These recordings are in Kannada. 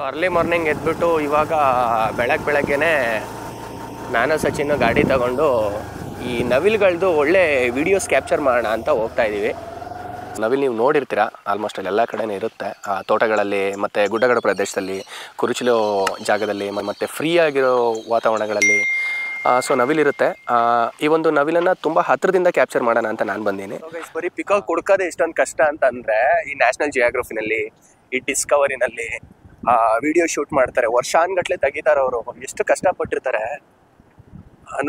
ಅರ್ಲಿ ಮಾರ್ನಿಂಗ್ ಎದ್ಬಿಟ್ಟು ಇವಾಗ ಬೆಳಗ್ಗೆನೆ ನಾನು ಸಚಿನ್ ಗಾಡಿ ತಗೊಂಡು ಈ ನವಿಲುಗಳದ್ದು ಒಳ್ಳೆ ವೀಡಿಯೋಸ್ ಕ್ಯಾಪ್ಚರ್ ಮಾಡೋಣ ಅಂತ ಹೋಗ್ತಾ ಇದ್ದೀವಿ. ನವಿಲು ನೀವು ನೋಡಿರ್ತೀರ, ಆಲ್ಮೋಸ್ಟ್ ಅಲ್ಲಿ ಎಲ್ಲ ಕಡೆನೇ ಇರುತ್ತೆ, ತೋಟಗಳಲ್ಲಿ ಮತ್ತು ಗುಡ್ಡಗಾಡು ಪ್ರದೇಶದಲ್ಲಿ, ಕುರುಚಲು ಜಾಗದಲ್ಲಿ ಮತ್ತು ಫ್ರೀ ಆಗಿರೋ ವಾತಾವರಣಗಳಲ್ಲಿ ಸೊ ನವಿಲಿರುತ್ತೆ. ಈ ಒಂದು ನವಿಲನ್ನು ತುಂಬ ಹತ್ತಿರದಿಂದ ಕ್ಯಾಪ್ಚರ್ ಮಾಡೋಣ ಅಂತ ನಾನು ಬಂದೀನಿ. ಬರೀ ಪಿಕಾಕ್ ಹುಡ್ಕೋದೇ ಇಷ್ಟೊಂದು ಕಷ್ಟ ಅಂತಂದರೆ ಈ ನ್ಯಾಷನಲ್ ಜಿಯೋಗ್ರಫಿನಲ್ಲಿ, ಈ ಡಿಸ್ಕವರಿನಲ್ಲಿ ವಿಡಿಯೋ ಶೂಟ್ ಮಾಡ್ತಾರೆ, ವರ್ಷಾನ್ಗಟ್ಲೆ ತೆಗಿತಾರೆ ಅವರು. ಎಷ್ಟು ಕಷ್ಟಪಟ್ಟಿರ್ತಾರೆ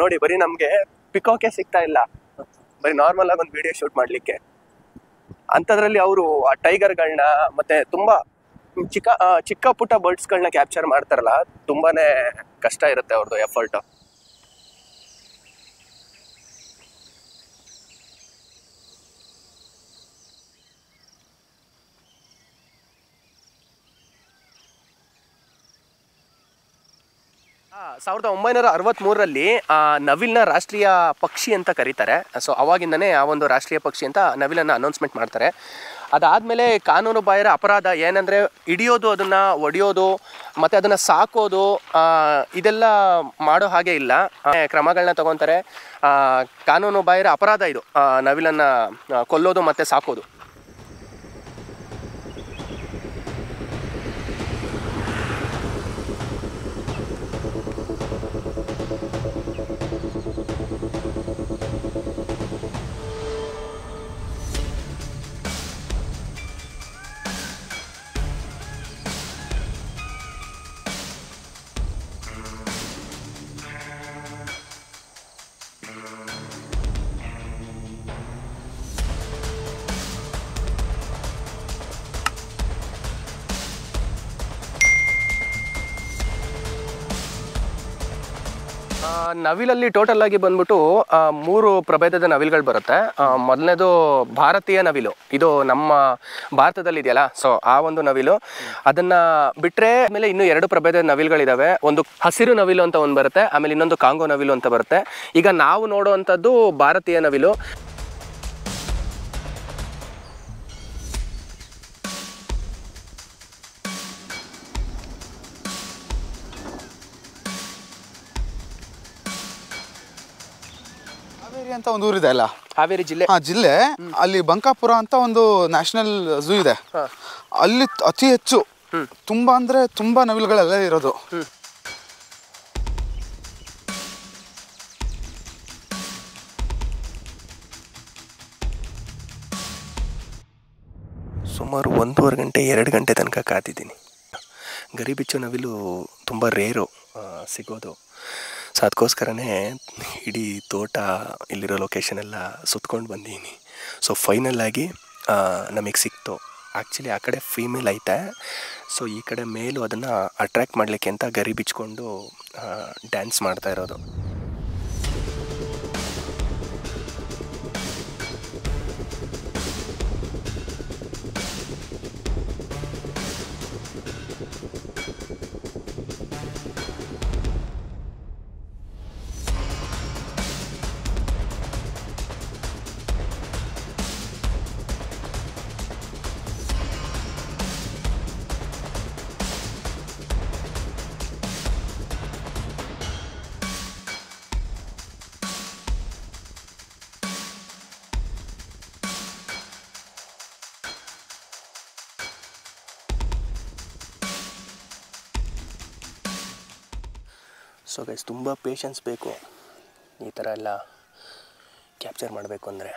ನೋಡಿ. ಬರೀ ನಮಗೆ ಪಿಕಾಕೆ ಸಿಗ್ತಾ ಇಲ್ಲ, ಬರೀ ನಾರ್ಮಲ್ ಆಗಿ ಒಂದು ವಿಡಿಯೋ ಶೂಟ್ ಮಾಡಲಿಕ್ಕೆ. ಅಂಥದ್ರಲ್ಲಿ ಅವರು ಆ ಟೈಗರ್ಗಳನ್ನ ಮತ್ತು ತುಂಬ ಚಿಕ್ಕ ಪುಟ್ಟ ಬರ್ಡ್ಸ್ಗಳನ್ನ ಕ್ಯಾಪ್ಚರ್ ಮಾಡ್ತಾರಲ್ಲ, ತುಂಬಾ ಕಷ್ಟ ಇರುತ್ತೆ ಅವ್ರದ್ದು ಎಫರ್ಟು. ಆ 1963ರಲ್ಲಿ ನವಿಲ್ನ ರಾಷ್ಟ್ರೀಯ ಪಕ್ಷಿ ಅಂತ ಕರೀತಾರೆ. ಸೊ ಅವಾಗಿಂದನೇ ಆ ಒಂದು ರಾಷ್ಟ್ರೀಯ ಪಕ್ಷಿ ಅಂತ ನವಿಲನ್ನು ಅನೌನ್ಸ್ಮೆಂಟ್ ಮಾಡ್ತಾರೆ. ಅದಾದಮೇಲೆ ಕಾನೂನು ಬಾಹಿರ ಅಪರಾಧ ಏನಂದರೆ ಹಿಡಿಯೋದು, ಅದನ್ನು ಒಡೆಯೋದು ಮತ್ತು ಅದನ್ನು ಸಾಕೋದು, ಇದೆಲ್ಲ ಮಾಡೋ ಹಾಗೆ ಇಲ್ಲ, ಕ್ರಮಗಳನ್ನ ತಗೊತಾರೆ. ಕಾನೂನು ಬಾಹಿರ ಅಪರಾಧ ಇದು, ನವಿಲನ್ನು ಕೊಲ್ಲೋದು ಮತ್ತು ಸಾಕೋದು. ನವಿಲಲ್ಲಿ ಟೋಟಲ್ ಆಗಿ ಬಂದ್ಬಿಟ್ಟು 3 ಪ್ರಭೇದದ ನವಿಲುಗಳು ಬರುತ್ತೆ. ಮೊದಲನೇದು ಭಾರತೀಯ ನವಿಲು, ಇದು ನಮ್ಮ ಭಾರತದಲ್ಲಿ ಇದೆಯಲ್ಲ, ಸೊ ಆ ಒಂದು ನವಿಲು. ಅದನ್ನು ಬಿಟ್ಟರೆ ಆಮೇಲೆ ಇನ್ನೂ 2 ಪ್ರಭೇದದ ನವಿಲುಗಳಿದ್ದಾವೆ. ಒಂದು ಹಸಿರು ನವಿಲು ಅಂತ ಒಂದು ಬರುತ್ತೆ, ಆಮೇಲೆ ಇನ್ನೊಂದು ಕಾಂಗೋ ನವಿಲು ಅಂತ ಬರುತ್ತೆ. ಈಗ ನಾವು ನೋಡುವಂಥದ್ದು ಭಾರತೀಯ ನವಿಲು. ಹಾವೇರಿ ಅಂತ ಒಂದು ಊರಿದೆ ಅಲ್ಲ, ಹಾವೇರಿ ಜಿಲ್ಲೆ. ಜಿಲ್ಲೆ ಅಲ್ಲಿ ಬಂಕಾಪುರ ಅಂತ ಒಂದು ನ್ಯಾಷನಲ್ ಝೂ ಇದೆ. ಅಲ್ಲಿ ಅತಿ ಹೆಚ್ಚು ತುಂಬಾ ಅಂದ್ರೆ ತುಂಬಾ ನವಿಲುಗಳೆಲ್ಲ ಇರೋದು. ಸುಮಾರು 1.5 ಗಂಟೆ 2 ಗಂಟೆ ತನಕ ಕಾದಿದ್ದೀನಿ. ಗರಿಬಿಚ್ಚು ನವಿಲು ತುಂಬ ರೇರು ಸಿಗೋದು. ಸೊ ಅದಕ್ಕೋಸ್ಕರನೇ ಇಡೀ ತೋಟ, ಇಲ್ಲಿರೋ ಲೊಕೇಶನ್ ಎಲ್ಲ ಸುತ್ಕೊಂಡು ಬಂದೀನಿ. ಸೊ ಫೈನಲ್ ಆಗಿ ನಮಗೆ ಸಿಕ್ತು. ಆ್ಯಕ್ಚುಲಿ ಆ ಕಡೆ ಫೀಮೇಲ್ ಐತೆ, ಸೊ ಈ ಕಡೆ ಮೇಲು ಅದನ್ನು ಅಟ್ರ್ಯಾಕ್ಟ್ ಮಾಡಲಿಕ್ಕೆ ಅಂತ ಗರಿ ಬಿಚ್ಕೊಂಡು ಡ್ಯಾನ್ಸ್ ಮಾಡ್ತಾ ಇರೋದು. ಸೊ ಗೈಸ್, ತುಂಬ ಪೇಷನ್ಸ್ ಬೇಕು ಈ ಥರ ಎಲ್ಲ ಕ್ಯಾಪ್ಚರ್ ಮಾಡಬೇಕು ಅಂದರೆ.